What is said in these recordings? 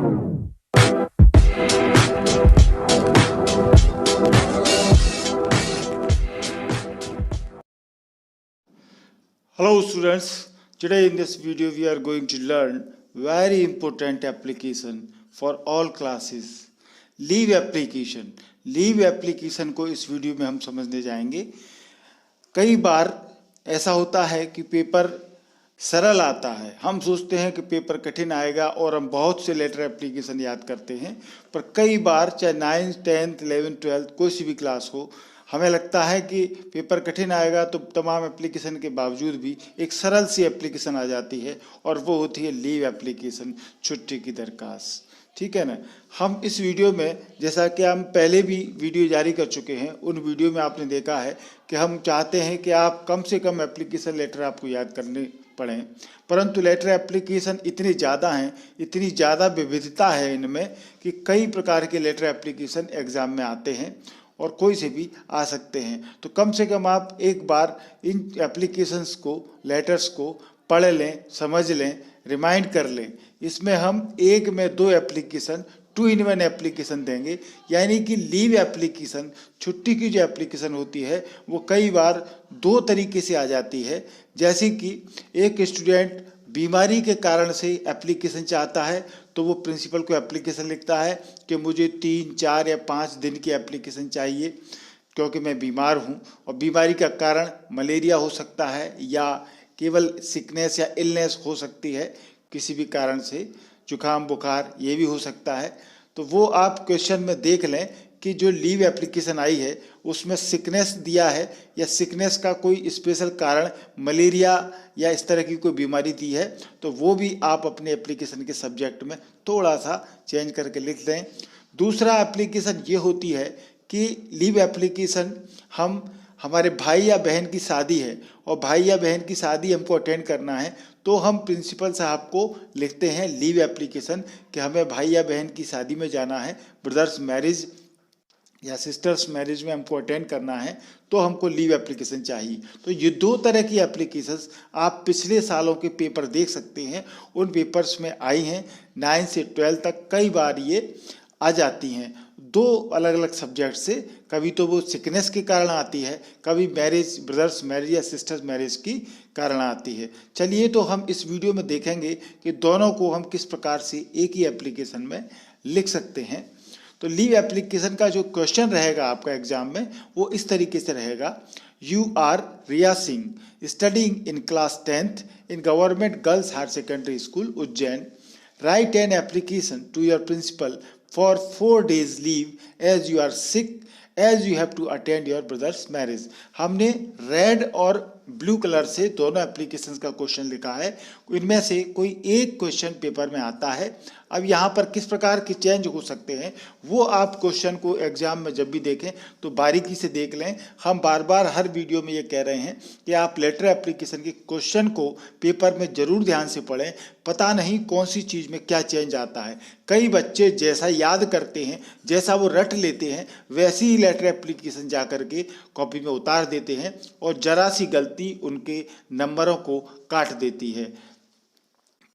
Hello students, today in this video we are going to learn very important application for all classes, leave application. Leave application को इस video में हम समझने जाएंगे। कई बार ऐसा होता है कि पेपर सरल आता है, हम सोचते हैं कि पेपर कठिन आएगा और हम बहुत से लेटर एप्लीकेशन याद करते हैं, पर कई बार चाहे 9th 10th 11th 12th कोई सी भी क्लास हो, हमें लगता है कि पेपर कठिन आएगा, तो तमाम एप्लीकेशन के बावजूद भी एक सरल सी एप्लीकेशन आ जाती है और वो होती है लीव एप्लीकेशन, छुट्टी की दरखास्त। ठीक है ना। हम इस वीडियो में, जैसा कि हम पहले भी वीडियो जारी कर चुके हैं, उन वीडियो में आपने देखा है कि हम चाहते हैं कि आप कम से कम एप्लीकेशन लेटर आपको याद करने पड़ें, परंतु लेटर एप्लीकेशन इतने ज़्यादा हैं, इतनी ज़्यादा विविधता है इनमें कि कई प्रकार के लेटर एप्लीकेशन एग्ज़ाम में आते हैं और कोई से भी आ सकते हैं। तो कम से कम आप एक बार इन एप्लीकेशंस को, लेटर्स को पढ़ लें, समझ लें, रिमाइंड कर लें। इसमें हम एक में दो एप्लीकेशन, 2-in-1 एप्लीकेशन देंगे, यानी कि लीव एप्लीकेशन, छुट्टी की जो एप्लीकेशन होती है वो कई बार दो तरीके से आ जाती है। जैसे कि एक स्टूडेंट बीमारी के कारण से एप्लीकेशन चाहता है, तो वो प्रिंसिपल को एप्लीकेशन लिखता है कि मुझे 3, 4 या 5 दिन की एप्लीकेशन चाहिए क्योंकि मैं बीमार हूँ, और बीमारी का कारण मलेरिया हो सकता है या केवल सिकनेस या इलनेस हो सकती है, किसी भी कारण से जुकाम बुखार ये भी हो सकता है। तो वो आप क्वेश्चन में देख लें कि जो लीव एप्लीकेशन आई है उसमें सिकनेस दिया है या सिकनेस का कोई स्पेशल कारण मलेरिया या इस तरह की कोई बीमारी दी है, तो वो भी आप अपने एप्लीकेशन के सब्जेक्ट में थोड़ा सा चेंज करके लिख दें। दूसरा एप्लीकेशन ये होती है कि लीव एप्लीकेशन हमारे भाई या बहन की शादी है और भाई या बहन की शादी हमको अटेंड करना है, तो हम प्रिंसिपल साहब को लिखते हैं लीव एप्लीकेशन कि हमें भाई या बहन की शादी में जाना है, ब्रदर्स मैरिज या सिस्टर्स मैरिज में हमको अटेंड करना है, तो हमको लीव एप्लीकेशन चाहिए। तो ये दो तरह की एप्लीकेशंस आप पिछले सालों के पेपर देख सकते हैं, उन पेपर्स में आई हैं। 9 से 12 तक कई बार ये आ जाती हैं, दो अलग अलग सब्जेक्ट से। कभी तो वो सिकनेस के कारण आती है, कभी मैरिज, ब्रदर्स मैरिज या सिस्टर्स मैरिज की कारण आती है। चलिए, तो हम इस वीडियो में देखेंगे कि दोनों को हम किस प्रकार से एक ही एप्लीकेशन में लिख सकते हैं। तो लीव एप्लीकेशन का जो क्वेश्चन रहेगा आपका एग्जाम में वो इस तरीके से रहेगा। You are Riya Singh, studying in class 10th in government girls higher secondary school Ujjain. Write an application to your principal for 4 days leave as you are sick as you have to attend your brother's marriage। हमने red और blue colour से दोनों applications का question लिखा है, इनमें से कोई एक क्वेश्चन पेपर में आता है। अब यहाँ पर किस प्रकार के चेंज हो सकते हैं वो आप क्वेश्चन को एग्जाम में जब भी देखें तो बारीकी से देख लें। हम बार बार हर वीडियो में ये कह रहे हैं कि आप लेटर एप्लीकेशन के क्वेश्चन को पेपर में ज़रूर ध्यान से पढ़ें, पता नहीं कौन सी चीज़ में क्या चेंज आता है। कई बच्चे जैसा याद करते हैं, जैसा वो रट लेते हैं, वैसी ही लेटर एप्लीकेशन जा कर के कॉपी में उतार देते हैं और जरा सी गलती उनके नंबरों को काट देती है।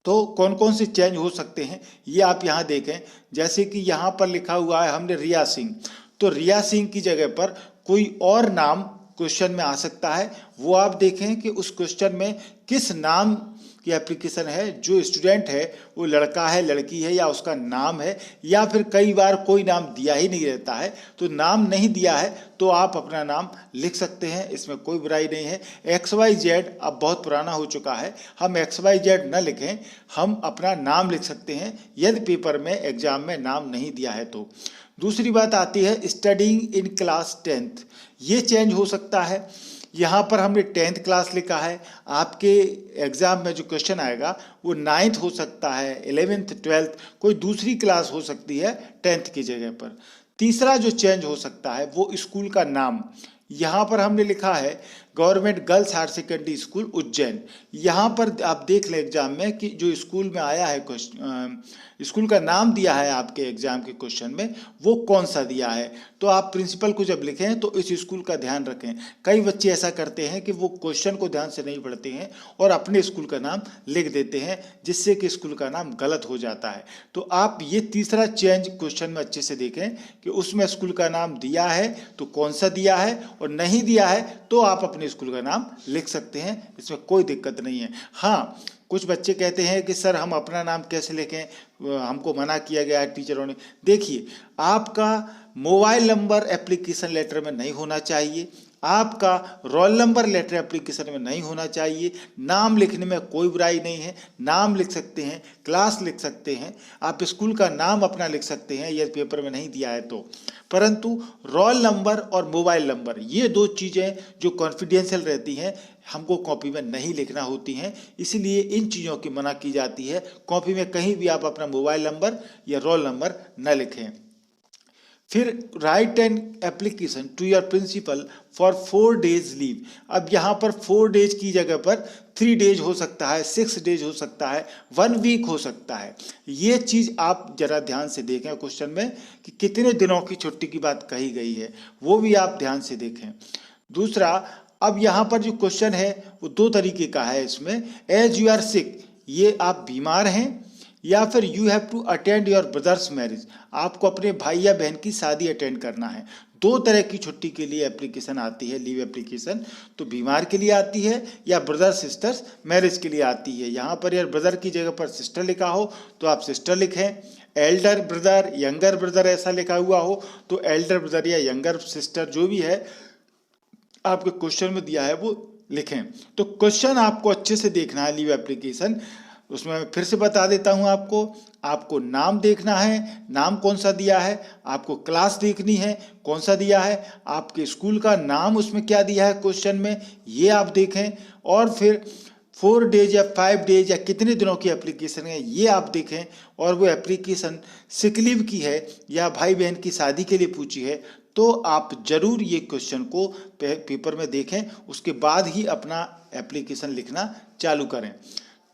तो कौन कौन से चेंज हो सकते हैं ये आप यहाँ देखें। जैसे कि यहाँ पर लिखा हुआ है हमने रिया सिंह, तो रिया सिंह की जगह पर कोई और नाम क्वेश्चन में आ सकता है। वो आप देखें कि उस क्वेश्चन में किस नाम की एप्लीकेशन है, जो स्टूडेंट है वो लड़का है, लड़की है, या उसका नाम है, या फिर कई बार कोई नाम दिया ही नहीं रहता है। तो नाम नहीं दिया है तो आप अपना नाम लिख सकते हैं, इसमें कोई बुराई नहीं है। XYZ अब बहुत पुराना हो चुका है, हम XYZ न लिखें, हम अपना नाम लिख सकते हैं यदि पेपर में एग्जाम में नाम नहीं दिया है तो। दूसरी बात आती है स्टडिंग इन क्लास 10th, ये चेंज हो सकता है। यहाँ पर हमने 10th क्लास लिखा है, आपके एग्ज़ाम में जो क्वेश्चन आएगा वो 9th हो सकता है, 11th 12th कोई दूसरी क्लास हो सकती है 10th की जगह पर। तीसरा जो चेंज हो सकता है वो स्कूल का नाम। यहाँ पर हमने लिखा है government girls higher secondary school Ujjain. यहाँ पर आप देख लें एग्जाम में कि जो स्कूल में आया है क्वेश्चन, स्कूल का नाम दिया है आपके एग्जाम के क्वेश्चन में, वो कौन सा दिया है। तो आप प्रिंसिपल को जब लिखें तो इस स्कूल का ध्यान रखें। कई बच्चे ऐसा करते हैं कि वो क्वेश्चन को ध्यान से नहीं पढ़ते हैं और अपने स्कूल का नाम लिख देते हैं, जिससे कि स्कूल का नाम गलत हो जाता है। तो आप ये तीसरा चेंज क्वेश्चन में अच्छे से देखें कि उसमें स्कूल का नाम दिया है तो कौन सा दिया है, और नहीं दिया है तो आप अपने स्कूल का नाम लिख सकते हैं, इसमें कोई दिक्कत नहीं है। हाँ, कुछ बच्चे कहते हैं कि सर हम अपना नाम कैसे लिखें, हमको मना किया गया है टीचरों ने। देखिए, आपका मोबाइल नंबर एप्लीकेशन लेटर में नहीं होना चाहिए, आपका रोल नंबर लेटर एप्लीकेशन में नहीं होना चाहिए। नाम लिखने में कोई बुराई नहीं है, नाम लिख सकते हैं, क्लास लिख सकते हैं, आप स्कूल का नाम अपना लिख सकते हैं, यदि पेपर में नहीं दिया है तो। परंतु रोल नंबर और मोबाइल नंबर, ये दो चीज़ें जो कॉन्फिडेंशियल रहती हैं, हमको कॉपी में नहीं लिखना होती हैं, इसलिए इन चीज़ों की मना की जाती है। कॉपी में कहीं भी आप अपना मोबाइल नंबर या रोल नंबर न लिखें। फिर write an application to your principal for 4 days leave. अब यहाँ पर 4 days की जगह पर 3 days हो सकता है, 6 days हो सकता है, 1 week हो सकता है। ये चीज़ आप जरा ध्यान से देखें क्वेश्चन में कि कितने दिनों की छुट्टी की बात कही गई है, वो भी आप ध्यान से देखें। दूसरा, अब यहाँ पर जो क्वेश्चन है वो 2 तरीके का है इसमें। एज यू आर सिक, ये आप बीमार हैं, या फिर you have to attend your brother's marriage, आपको अपने भाई या बहन की शादी अटेंड करना है। 2 तरह की छुट्टी के लिए एप्लीकेशन आती है, लीव एप्लीकेशन। तो बीमार के लिए आती है या ब्रदर सिस्टर्स मैरिज के लिए आती है। यहाँ पर यार ब्रदर की जगह पर सिस्टर लिखा हो तो आप सिस्टर लिखें, एल्डर ब्रदर, यंगर ब्रदर ऐसा लिखा हुआ हो तो एल्डर ब्रदर या यंगर सिस्टर जो भी है आपके क्वेश्चन में दिया है वो लिखें। तो क्वेश्चन आपको अच्छे से देखना है लीव एप्लीकेशन। उसमें मैं फिर से बता देता हूं आपको नाम देखना है, नाम कौन सा दिया है, आपको क्लास देखनी है कौन सा दिया है, आपके स्कूल का नाम उसमें क्या दिया है क्वेश्चन में, ये आप देखें, और फिर 4 days या 5 days या कितने दिनों की एप्लीकेशन है ये आप देखें, और वो एप्लीकेशन सिक लीव की है या भाई बहन की शादी के लिए पूछी है तो आप जरूर ये क्वेश्चन को पेपर में देखें, उसके बाद ही अपना एप्लीकेशन लिखना चालू करें।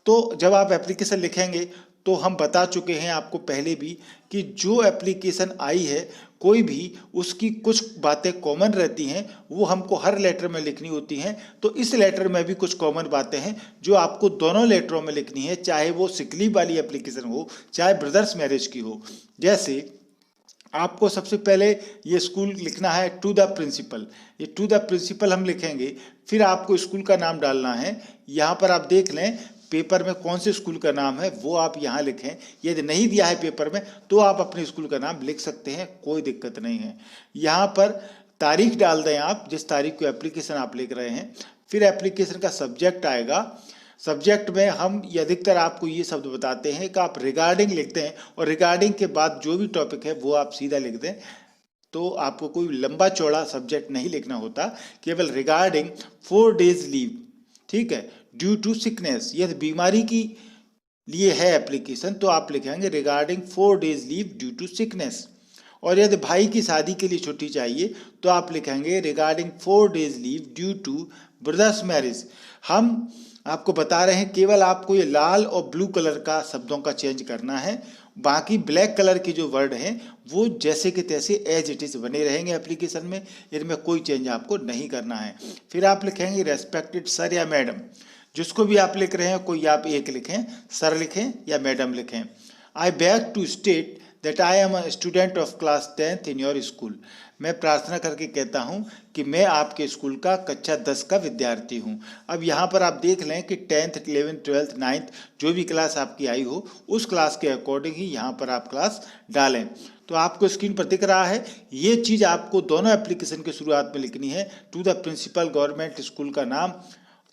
तो जब आप एप्लीकेशन लिखेंगे तो हम बता चुके हैं आपको पहले भी कि जो एप्लीकेशन आई है कोई भी, उसकी कुछ बातें कॉमन रहती हैं, वो हमको हर लेटर में लिखनी होती हैं। तो इस लेटर में भी कुछ कॉमन बातें हैं जो आपको दोनों लेटरों में लिखनी है, चाहे वो सिक लीव वाली एप्लीकेशन हो चाहे ब्रदर्स मैरिज की हो। जैसे आपको सबसे पहले ये स्कूल लिखना है टू द प्रिंसिपल, ये टू द प्रिंसिपल हम लिखेंगे, फिर आपको स्कूल का नाम डालना है। यहाँ पर आप देख लें पेपर में कौन से स्कूल का नाम है वो आप यहाँ लिखें। यदि नहीं दिया है पेपर में तो आप अपने स्कूल का नाम लिख सकते हैं, कोई दिक्कत नहीं है। यहाँ पर तारीख डाल दें आप, जिस तारीख को एप्लीकेशन आप लिख रहे हैं। फिर एप्लीकेशन का सब्जेक्ट आएगा, सब्जेक्ट में हम अधिकतर आपको ये शब्द बताते हैं कि आप रिगार्डिंग लिखते हैं, और रिगार्डिंग के बाद जो भी टॉपिक है वो आप सीधा लिख दें। तो आपको कोई लंबा चौड़ा सब्जेक्ट नहीं लिखना होता, केवल रिगार्डिंग 4 days लीव, ठीक है, ड्यू टू सिकनेस, यदि बीमारी की लिए है एप्लीकेशन तो आप लिखेंगे regarding 4 days leave due to sickness. और यदि भाई की शादी के लिए छुट्टी चाहिए तो आप लिखेंगे regarding 4 days leave due two brothers marriage. हम आपको बता रहे हैं केवल आपको ये लाल और ब्लू कलर का शब्दों का चेंज करना है, बाकी ब्लैक कलर के जो वर्ड हैं वो जैसे के तैसे एज इट इज़ बने रहेंगे एप्लीकेशन में, इनमें कोई चेंज आपको नहीं करना है। फिर आप लिखेंगे रेस्पेक्टेड सर या मैडम, जिसको भी आप लिख रहे हैं, कोई आप एक लिखें, सर लिखें या मैडम लिखें। I beg to state that I am a student of class 10th in your school, मैं प्रार्थना करके कहता हूँ कि मैं आपके स्कूल का कक्षा 10 का विद्यार्थी हूँ। अब यहाँ पर आप देख लें कि 10th 11th 12th 9th जो भी क्लास आपकी आई हो उस क्लास के अकॉर्डिंग ही यहाँ पर आप क्लास डालें। तो आपको स्क्रीन पर दिख रहा है, ये चीज़ आपको दोनों एप्लीकेशन के शुरुआत में लिखनी है। To the principal government school का नाम,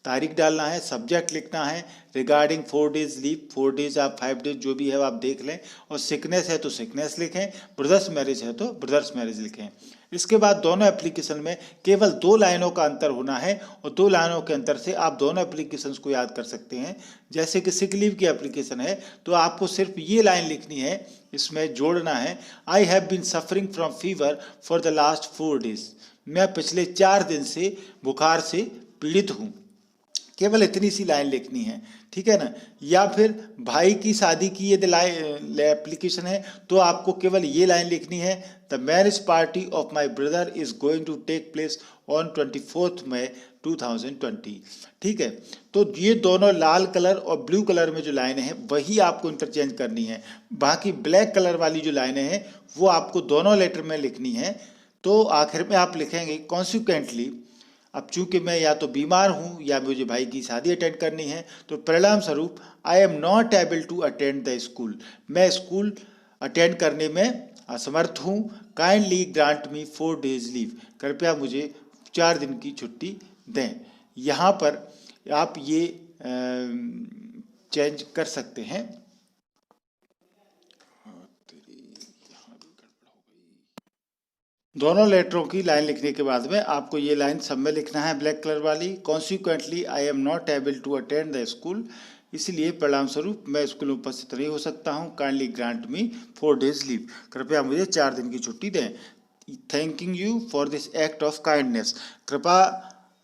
तारीख डालना है, सब्जेक्ट लिखना है, रिगार्डिंग 4 days लीव, 4 days आप 5 days जो भी है आप देख लें, और सिकनेस है तो सिकनेस लिखें, ब्रदर्स मैरिज है तो ब्रदर्स मैरिज लिखें। इसके बाद दोनों एप्लीकेशन में केवल 2 लाइनों का अंतर होना है, और 2 लाइनों के अंतर से आप दोनों एप्लीकेशंस को याद कर सकते हैं। जैसे कि सिक लीव की एप्लीकेशन है तो आपको सिर्फ ये लाइन लिखनी है, इसमें जोड़ना है, I have been suffering from fever for the last 4 days, मैं पिछले 4 दिन से बुखार से पीड़ित हूँ, केवल इतनी सी लाइन लिखनी है, ठीक है ना। या फिर भाई की शादी की यदि एप्लीकेशन है तो आपको केवल ये लाइन लिखनी है, the marriage party of my brother is going to take place on 24 May 2020, ठीक है। तो ये दोनों लाल कलर और ब्लू कलर में जो लाइनें हैं वही आपको इंटरचेंज करनी है। बाकी ब्लैक कलर वाली जो लाइनें हैं वो आपको दोनों लेटर में लिखनी है। तो आखिर में आप लिखेंगे कॉन्सिक्वेंटली, अब चूंकि मैं या तो बीमार हूँ या मुझे भाई की शादी अटेंड करनी है, तो परिणाम स्वरूप I am not able to attend the school, मैं स्कूल अटेंड करने में असमर्थ हूँ। Kindly grant me 4 days leave, कृपया मुझे 4 दिन की छुट्टी दें। यहाँ पर आप ये चेंज कर सकते हैं। दोनों लेटरों की लाइन लिखने के बाद में आपको ये लाइन सब में लिखना है, ब्लैक कलर वाली, consequently I am not able to attend the school, इसलिए परिणाम स्वरूप मैं स्कूल में उपस्थित नहीं हो सकता हूँ। Kindly grant me 4 days leave, कृपया मुझे 4 दिन की छुट्टी दें। Thanking you for this act of kindness, कृपा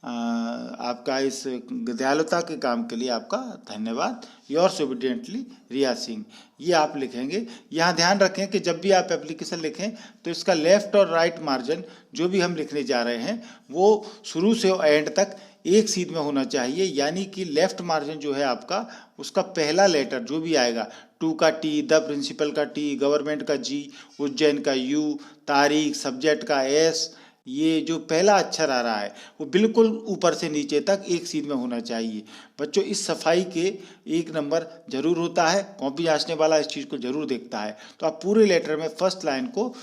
आपका इस दयालुता के काम के लिए आपका धन्यवाद। योर्स ओबीडियंटली रिया सिंह, ये आप लिखेंगे। यहाँ ध्यान रखें कि जब भी आप एप्लीकेशन लिखें तो इसका लेफ्ट और राइट मार्जिन जो भी हम लिखने जा रहे हैं वो शुरू से एंड तक एक सीध में होना चाहिए, यानी कि लेफ्ट मार्जिन जो है आपका उसका पहला लेटर जो भी आएगा, टू का टी, द प्रिंसिपल का टी, गवर्नमेंट का जी, उज्जैन का यू, तारीख, सब्जेक्ट का एस, ये जो पहला अक्षर आ रहा है वो बिल्कुल ऊपर से नीचे तक एक सीध में होना चाहिए। बच्चों इस सफाई के 1 नंबर जरूर होता है, कॉपी जांचने वाला इस चीज़ को जरूर देखता है। तो आप पूरे लेटर में फर्स्ट लाइन को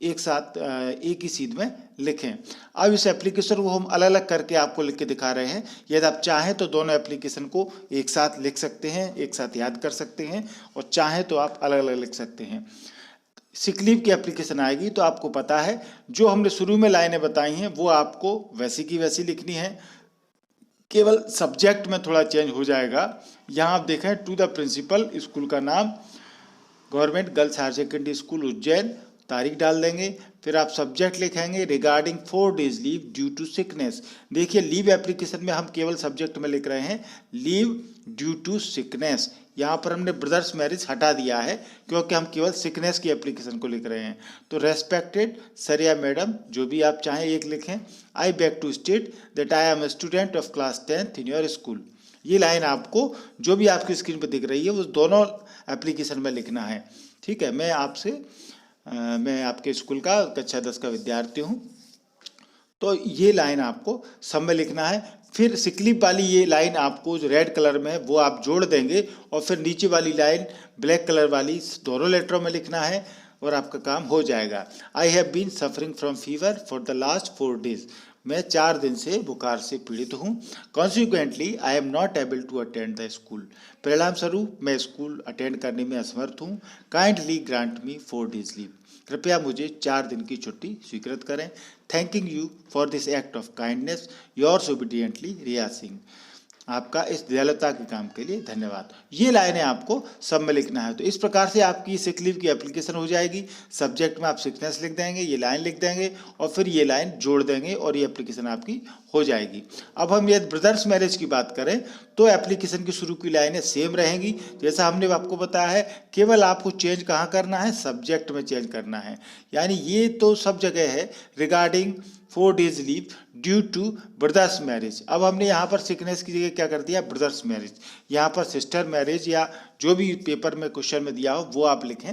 एक साथ एक ही सीध में लिखें। अब इस एप्लीकेशन को हम अलग अलग करके आपको लिख के दिखा रहे हैं। यदि आप चाहें तो दोनों एप्लीकेशन को एक साथ लिख सकते हैं, एक साथ याद कर सकते हैं, और चाहें तो आप अलग अलग लिख सकते हैं। सिक लीव की एप्लीकेशन आएगी तो आपको पता है जो हमने शुरू में लाइनें बताई हैं वो आपको वैसी की वैसी लिखनी है, केवल सब्जेक्ट में थोड़ा चेंज हो जाएगा। यहाँ आप देखें, टू द प्रिंसिपल, स्कूल का नाम government girls higher secondary school Ujjain, तारीख डाल देंगे। फिर आप सब्जेक्ट लिखेंगे regarding 4 days leave due to sickness. देखिए लीव एप्लीकेशन में हम केवल सब्जेक्ट में लिख रहे हैं लीव ड्यू टू सिकनेस। यहाँ पर हमने ब्रदर्स मैरिज हटा दिया है क्योंकि हम केवल सिकनेस की एप्लीकेशन को लिख रहे हैं। तो रेस्पेक्टेड सर या मैडम जो भी आप चाहें एक लिखें। I beg to state that I am a student of class 10th in your school. ये लाइन आपको जो भी आपकी स्क्रीन पर दिख रही है वो दोनों एप्लीकेशन में लिखना है, ठीक है। मैं आपके स्कूल का कक्षा 10 का विद्यार्थी हूँ, तो ये लाइन आपको सब में लिखना है। फिर सिकलीप वाली ये लाइन आपको जो रेड कलर में है वो आप जोड़ देंगे, और फिर नीचे वाली लाइन ब्लैक कलर वाली दोनों लेटरों में लिखना है और आपका काम हो जाएगा। I have been suffering from fever for the last 4 days, मैं 4 दिन से बुखार से पीड़ित हूँ। Consequently I am not able to attend the school, परिणाम स्वरूप मैं स्कूल अटेंड करने में असमर्थ हूँ। Kindly grant me 4 days leave, कृपया मुझे 4 दिन की छुट्टी स्वीकृत करें। Thanking you for this act of kindness, yours obediently Riya Singh. आपका इस दयालुता के काम के लिए धन्यवाद। ये लाइनें आपको सब में लिखना है। तो इस प्रकार से आपकी सिक लीव की एप्लीकेशन हो जाएगी। सब्जेक्ट में आप सिकनेस लिख देंगे, ये लाइन लिख देंगे और फिर ये लाइन जोड़ देंगे और ये एप्लीकेशन आपकी हो जाएगी। अब हम यदि ब्रदर्स मैरिज की बात करें तो एप्लीकेशन की शुरू की लाइनें सेम रहेंगी जैसा हमने आपको बताया है, केवल आपको चेंज कहाँ करना है, सब्जेक्ट में चेंज करना है। यानी ये तो सब जगह है regarding 4 days leave due two brothers marriage. अब हमने यहाँ पर सिकनेस की जगह क्या कर दिया, ब्रदर्स मैरिज। यहाँ पर सिस्टर मैरिज या जो भी पेपर में क्वेश्चन में दिया हो वो आप लिखें।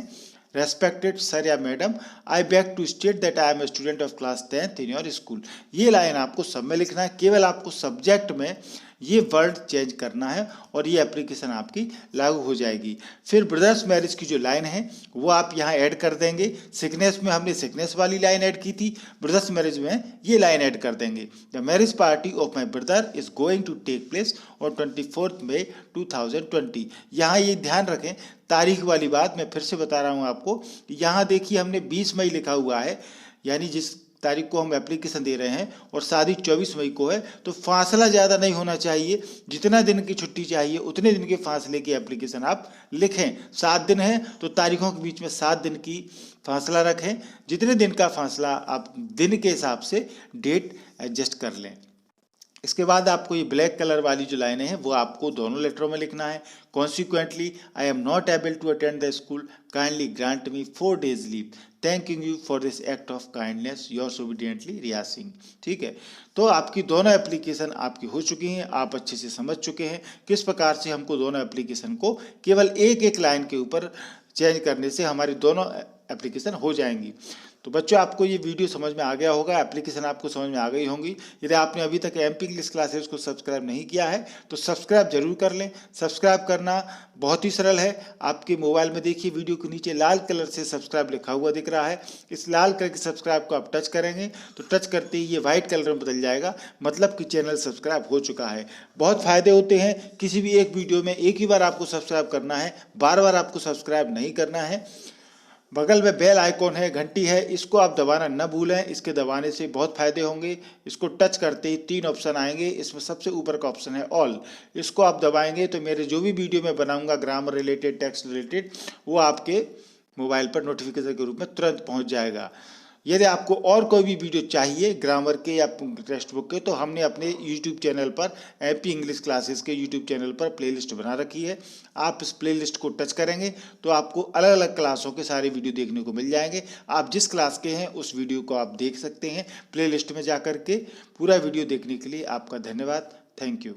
रेस्पेक्टेड सर या madam, I beg to state that I am a student of class 10th in your school. ये लाइन आपको सब में लिखना है, केवल आपको सब्जेक्ट में ये वर्ड चेंज करना है और ये एप्लीकेशन आपकी लागू हो जाएगी। फिर ब्रदर्स मैरिज की जो लाइन है वो आप यहाँ ऐड कर देंगे। सिकनेस में हमने सिकनेस वाली लाइन ऐड की थी, ब्रदर्स मैरिज में ये लाइन ऐड कर देंगे। The marriage party of my brother is going to take place on 24 May 2020। यहाँ ये ध्यान रखें तारीख वाली बात मैं फिर से बता रहा हूँ आपको। यहाँ देखिए हमने 20 मई लिखा हुआ है, यानी जिस तारीख को हम एप्लीकेशन दे रहे हैं, और शादी 24 मई को है, तो फासला ज़्यादा नहीं होना चाहिए। जितना दिन की छुट्टी चाहिए उतने दिन के फासले की एप्लीकेशन आप लिखें। 7 दिन है तो तारीखों के बीच में 7 दिन की फासला रखें। जितने दिन का फासला आप दिन के हिसाब से डेट एडजस्ट कर लें। इसके बाद आपको ये ब्लैक कलर वाली जो लाइनें हैं वो आपको दोनों लेटरों में लिखना है। Consequently I am not able to attend the school, kindly grant me 4 days leave, thanking you for this act of kindness, yours obediently Riya Singh. ठीक है, तो आपकी दोनों एप्लीकेशन आपकी हो चुकी हैं, आप अच्छे से समझ चुके हैं किस प्रकार से हमको दोनों एप्लीकेशन को केवल एक एक लाइन के ऊपर चेंज करने से हमारी दोनों एप्लीकेशन हो जाएंगी। तो बच्चों आपको ये वीडियो समझ में आ गया होगा, एप्लीकेशन आपको समझ में आ गई होंगी। यदि आपने अभी तक MP इंग्लिश क्लासेस को सब्सक्राइब नहीं किया है तो सब्सक्राइब जरूर कर लें। सब्सक्राइब करना बहुत ही सरल है। आपके मोबाइल में देखिए वीडियो के नीचे लाल कलर से सब्सक्राइब लिखा हुआ दिख रहा है। इस लाल कलर के सब्सक्राइब को आप टच करेंगे तो टच करते ही ये व्हाइट कलर में बदल जाएगा, मतलब कि चैनल सब्सक्राइब हो चुका है। बहुत फायदे होते हैं, किसी भी एक वीडियो में एक ही बार आपको सब्सक्राइब करना है, बार बार आपको सब्सक्राइब नहीं करना है। बगल में बेल आइकॉन है, घंटी है, इसको आप दबाना न भूलें। इसके दबाने से बहुत फायदे होंगे। इसको टच करते ही 3 ऑप्शन आएंगे, इसमें सबसे ऊपर का ऑप्शन है ऑल, इसको आप दबाएंगे तो मेरे जो भी वीडियो मैं बनाऊंगा ग्रामर रिलेटेड, टेक्स्ट रिलेटेड, वो आपके मोबाइल पर नोटिफिकेशन के रूप में तुरंत पहुंच जाएगा। यदि आपको और कोई भी वीडियो चाहिए ग्रामर के या टेक्स्ट बुक के, तो हमने अपने YouTube चैनल पर MP इंग्लिश क्लासेस के YouTube चैनल पर प्लेलिस्ट बना रखी है। आप इस प्लेलिस्ट को टच करेंगे तो आपको अलग अलग क्लासों के सारे वीडियो देखने को मिल जाएंगे। आप जिस क्लास के हैं उस वीडियो को आप देख सकते हैं प्लेलिस्ट में जा कर के। पूरा वीडियो देखने के लिए आपका धन्यवाद। Thank you.